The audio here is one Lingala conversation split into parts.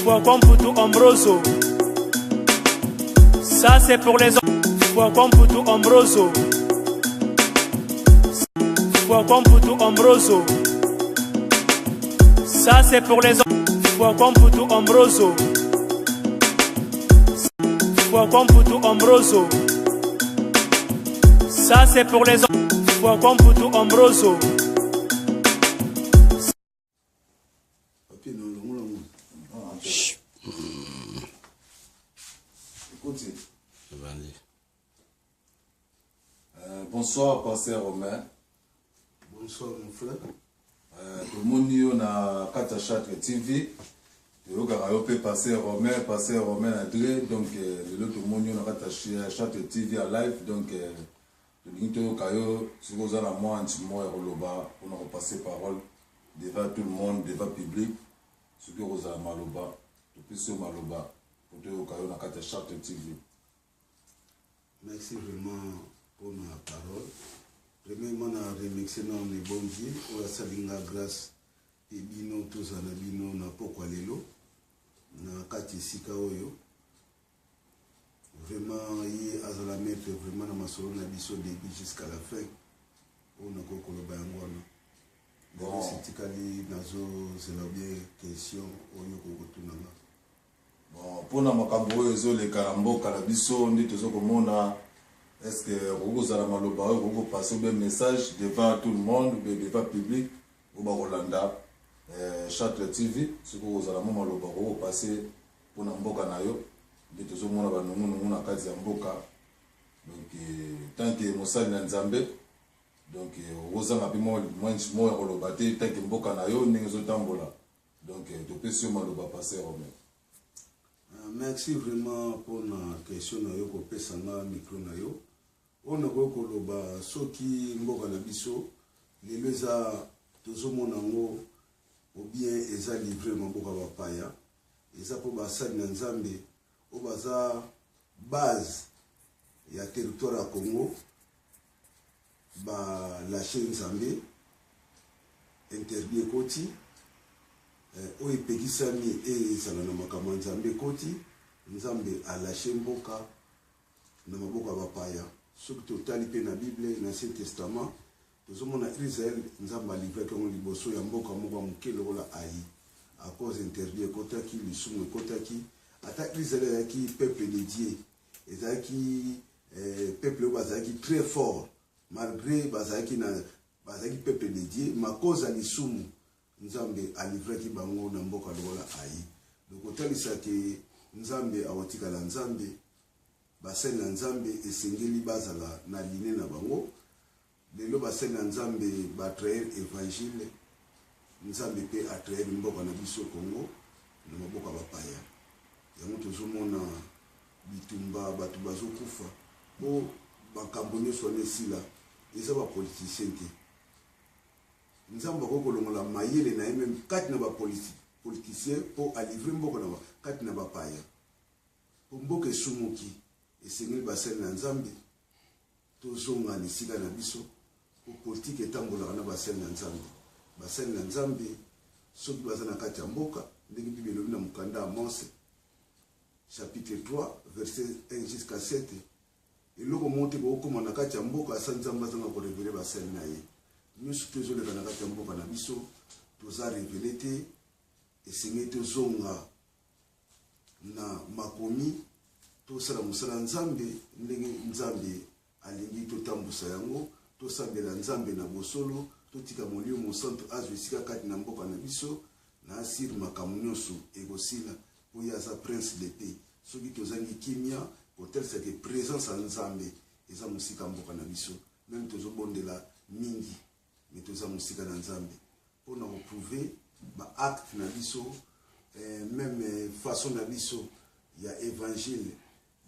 Fuakwamputu Ambroso. Ça c'est pour les hommes. Fuakwamputu Ambroso. Fuakwamputu Ambroso. Ça c'est pour les hommes. Fuakwamputu Ambroso. Fuakwamputu Ambroso. Ça c'est pour les hommes. Fuakwamputu Ambroso. Écoutez. Bonsoir, pasteur Romain. Bonsoir, mon frère. Tout le monde na Kata Chatre TV. Yo peut passer Romain Adré. Donc, tout le monde na Kata Chatre TV en live. Donc, le Kayo, si vous avez moi, anti-moi et Roloba, on a repassé parole devant tout le monde, devant le public. Ce que vous avez Maloba, depuis ce Maloba, pour tout le Kayo na Kata Chatre TV. Merci vraiment pour ma parole. Premièrement, je remercie les bons dieux pour la salinga grâce et bino tous en abino na pokwa lelo na kati sika oyo. Vraiment, il a la mettre vraiment dans ma solo na biso début jusqu'à la fin. On a kokolo bayangwana. Bon, c'est tikali nazo c'est la bien question oyo kokotunanga. Bon, pour na makambo oyo les karambo kala biso ndi tozo komona. Est-ce que vous avez vous passez un message devant tout le monde, devant le public, ou Rolanda, Chatre TV, ce que vous avez passé pour Namboka Nayo, de tout le monde a kazi Mboka. Donc, tant que Moussa Nzambe, donc, vous avez moins de tant que Mboka Nayo, nous tambola. Donc, depuis ce moment, vous passer Romain. Merci vraiment pour la question nayo ko pesanga micro nayo. On a ko loba soki mboka na biso lelo za tozomona ngo ou bien eza livré mboka bapaya eza po basali na Nzambe o baza base ya territoire ya Congo ba lâcher Nzambe interdit koti o epekisami ezala na makambo Nzambe koti Nzambe alâché mboka na maboka bapaya soki totali pe na Bible na Ancien Testament tozomona Israël Nzambe alivre kango liboso ya mboka moko moke lokola Ai à cause interdit ekotaki lisumu ekotaki ata Israël ezalaki peuple de Dieu ezalaki peuple oyo bazalaki très fort malgré bazalaki peuple de Dieu ma cause ya lisumu Nzambe alivraki bango na mboka lokola Ai donc otalisa ke Nzambe awatikala Nzambe basali na Nzambe esengeli bazala na line na bango lelo basali na Nzambe batraire évangile Nzambe pe atraire mboka na biso Congo na maboka bapaya yango tozomona bitumba bato bazokufa po makambo nyonso wana esila eza bapoliticien te Nzambe akokolongola mayele na ye meme kati na bapoliticien po alivre mboka na kati na bapaya po mboka esumuki esengeli basali na Nzambe tozonga lisika na biso po politique etambolaka na basali na Nzambe soki baza na kati ya mboka ndenge Bible elobi na mokanda ya Mose chapitre 3 verset 1 jusqu'à 7 eloko monte bokoma na kati ya mboka asa Nzambe azanga korevele basali na ye nyonso tozoleka na kati ya mboka na biso toza revele te esengeli tozonga na makomi tosala mosala Nzambe ndenge Nzambe alingi totambusa yango tosambela Nzambe na bosolo totika molio mosantu azwa esika kati na mboka na biso na asir makambo nyonso ekosila po ye aza prince de paix soki tozangi kimia kotalisa ke présence ya Nzambe eza mosika mboka na biso meme tozobondela mingi me toza mosika na Nzambe mpona koprouve baacte na biso même façon na biso ya évangile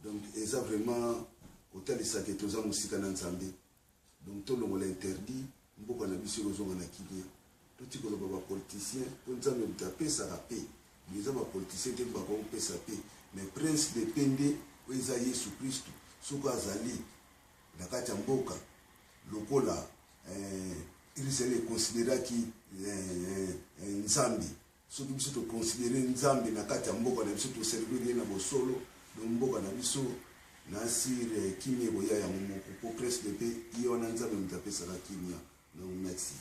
donc eza vraiment kotalisa ke toza mosika na Nzambe donc tolongola interdit mboka na biso ekozonga na kilia toti koloba bapoliticien po Nzambe moto apesaka pe eza bapoliticien te bakopesa pe mais prince de paix nde oyo eza Yesu Kristu soki azali na kati ya mboka lokola Israël ekonsideraki Nzambe soki biso toconsidere nzambe na kati ya mboka na biso toservir ye na bosolo do mboka na biso na asire kimia boya ya moko po presque pe ye wana nzambe moto apesaka kimia. Donc merci.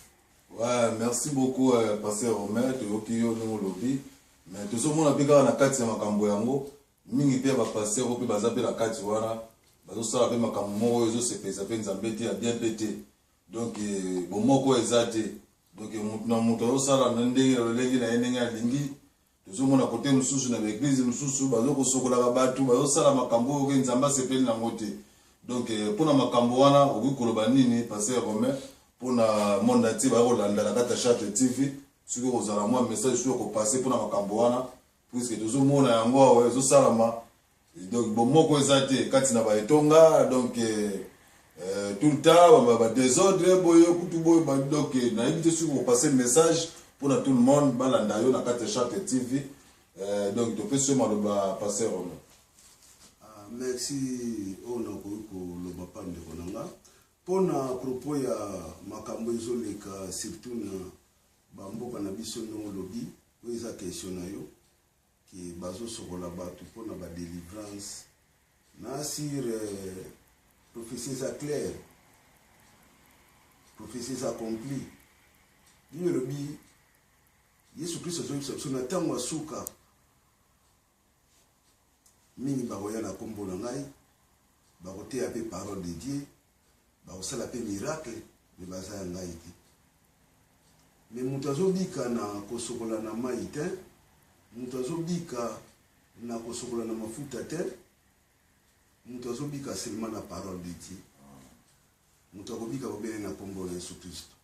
Ouais, merci beaucoup Pasteur Romain toyoki yo ndenge olobi mais tozomona mpe kaka na kati ya makambo yango mingi mpe bapasteur mpe baza mpe na kati wana bazosala mpe makambo moko oyo ezosepesa mpe nzambe te ya bien mpe te donc bomoko eza te donc na moto azosala na ndenge na lolenge na ye ndenge alingi tozomona kote mosusu na baeglize mosusu bazokosokolaka bato bazosala makambo oyo ke nzambe asepeli nango te donc mpona makambo wana okoki koloba nini Pasteur Romain mpona monde entier bakolanda na kati ya Charte TV soki kozala mwa message soki okopase mpona makambo wana puisque tozomona yango awa ezosalama donc bomoko eza te kati na baetonga donc tout le temps badésordre boye kutu boye donc nayebi te soki okopase message mpona tout le monde balanda yo na kati ya Charte TV donc topesi yo maloba Pasteur Romain. Merci oyo nakoki koloba mpa ndeko na nga mpona propos ya makambo ezoleka surtout na bamboka na biso ndenge olobi oyo eza question na yo ke bazosokola bato mpona badelivrance na sire prophétie eza claire prophétie eza accompli ndenge olobi yesu kristo azoyebisa biso na ntango ya suka mingi bakoya na kombo na ngai bakoteya mpe parole de Dieu bakosala mpe miracle me baza ya ngai te me moto azobika na kosokola na mai te moto azobika na kosokola na mafuta te moto azobika seulement na parole de Dieu moto akobika kobele na kombo na Yesu Kristo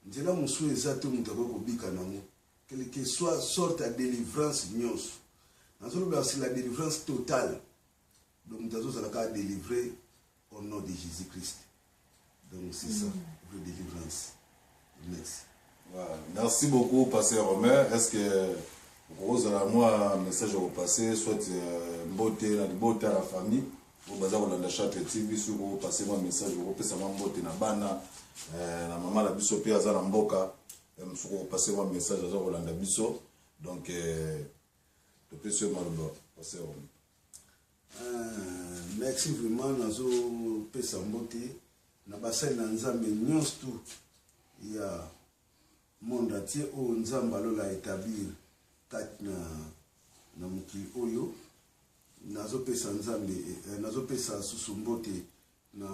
nzela mosusu eza te moto akoki kobika nango quelque soit sorte ya délivrance nyonso nazoloba c'est la délivrance totale donc moto azozalaka délivré au nom de Jésus-Christ. Donc c'est ça, la délivrance. Merci. Ouais, merci beaucoup, Pasteur Romain. Est-ce que vous avez un message à vous passer, soit beauté à la famille, vous basez dans la Charte TV, si vous passez un message, vous passez un beauté na bana, na maman la biso pia za na mboka, vous passez un message à Rolanda biso. Donc, le plus malheureux, Pasteur Romain. Merci vraiment nazo pesa mbote na basai na nzambe nyonso ya monde entier o nzamba lola établir kati na mokili oyo nazo pesa nzambe nazo pesa susu mbote na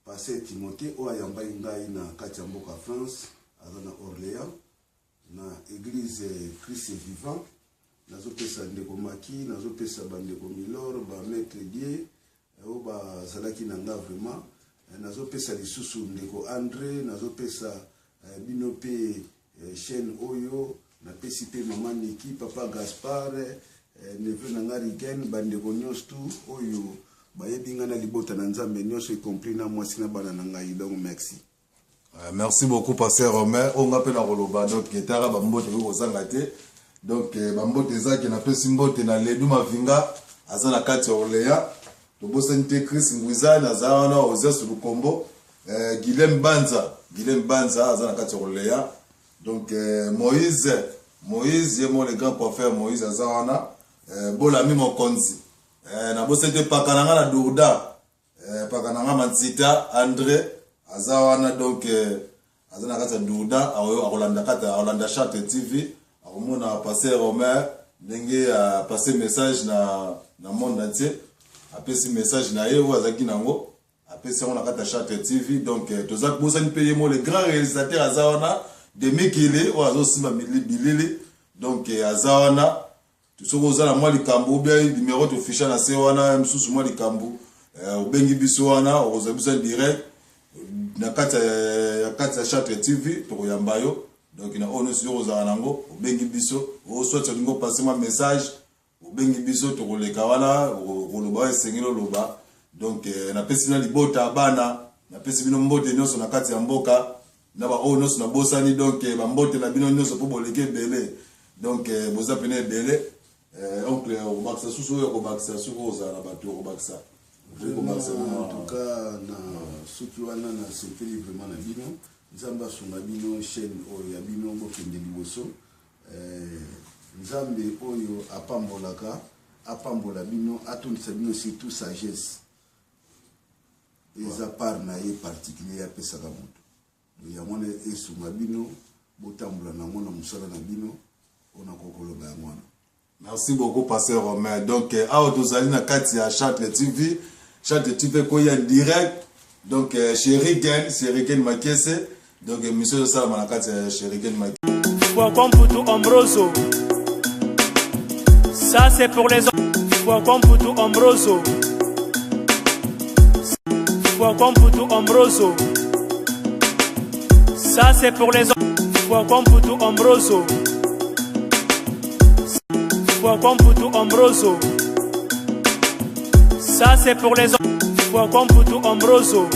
Pasteur Timothée o ayambai ngai na kati ya mboka France aza na Orléans na église Christ vivant nazopesa ndeko maki nazopesa bandeko milor ba maître Dieu o ba zalaki na nga vraiment nazopesa lisusu ndeko André nazopesa bino pe chaîne oyo na pesi pe mama Niki papa Gaspard neveu na nga Rigen bandeko nyonso oyo bayebi nga na libota na nzambe nyonso y compris na mwasi na bana na ngai donc merci. Merci beaucoup Pasteur Romain on appelle na koloba donc ketara ba mbote ko zanga te. Donc bambote ezaki na pesi mbote na Ledu Mavinga aza na kati ya Orléans to bosante Chris Ngwizana aza wana Ozes Lukombo Guilhem Banza aza na kati ya Orléans donc Moïse yemo le grand prophète Moïse aza wana Bolami Mokonzi na bosante pakananga na Dourda pakananga Mansita André aza wana donc aza na kati ya Dourda akolanda kati ya Olanda Charte TV on a passé Romain, ndenge a passé message na monde entier, a passé message na eo azaki nango, a passé on a kata Charte TV donc tozak bosani payer mo le grand réalisateur azawana de Mikili o azo simba bilili donc azawana tout ce que la moi likambo bien numéro de fichier na sewana msusu moi likambo obengi biso wana ozabusa direct na kata Charte TV to yambayo. Donc il y a un sur aux arango, au bengi biso, au soit tu as passé un message, au bengi biso, tu roules les kawana, au loba et sengilo loba. Donc na pesi na libota bana, na pesi bino mbote nyonso na kati ya mboka, na ba o nyonso na bosani donc ba mbote na bino nyonso po boleke belé. Donc boza pene belé, oncle au baksa susu yo ko baksa suko oza na bato ko baksa. En tout cas na suki wana na sepeli vraiment na bino. Nzamba sunga bino chaîne oyo ya bino bokende liboso nzambe oyo apambolaka apambola bino atondisa bino surtout sagesse eza part na ye particulier apesaka moto yango wana esunga bino botambola nango na mosala na bino ona kokoloba yango wana. Merci beaucoup, Pasteur Romain. Donc, à Otozali na kati ya Châtelet TV. Châtelet TV ko en direct. Donc, chéri Gen Makiese. Donc, monsieur de ça na kati ya chéri Gen Makiese. Fouacom Poutou Ambroso. Ça c'est pour les hommes. Fouacom Poutou Ambroso. Fouacom Poutou Ambroso. Ça c'est pour les hommes. Fouacom Poutou Ambroso. Fouacom Poutou Ambroso. Ça c'est pour les hommes. Fouacom Poutou Ambroso.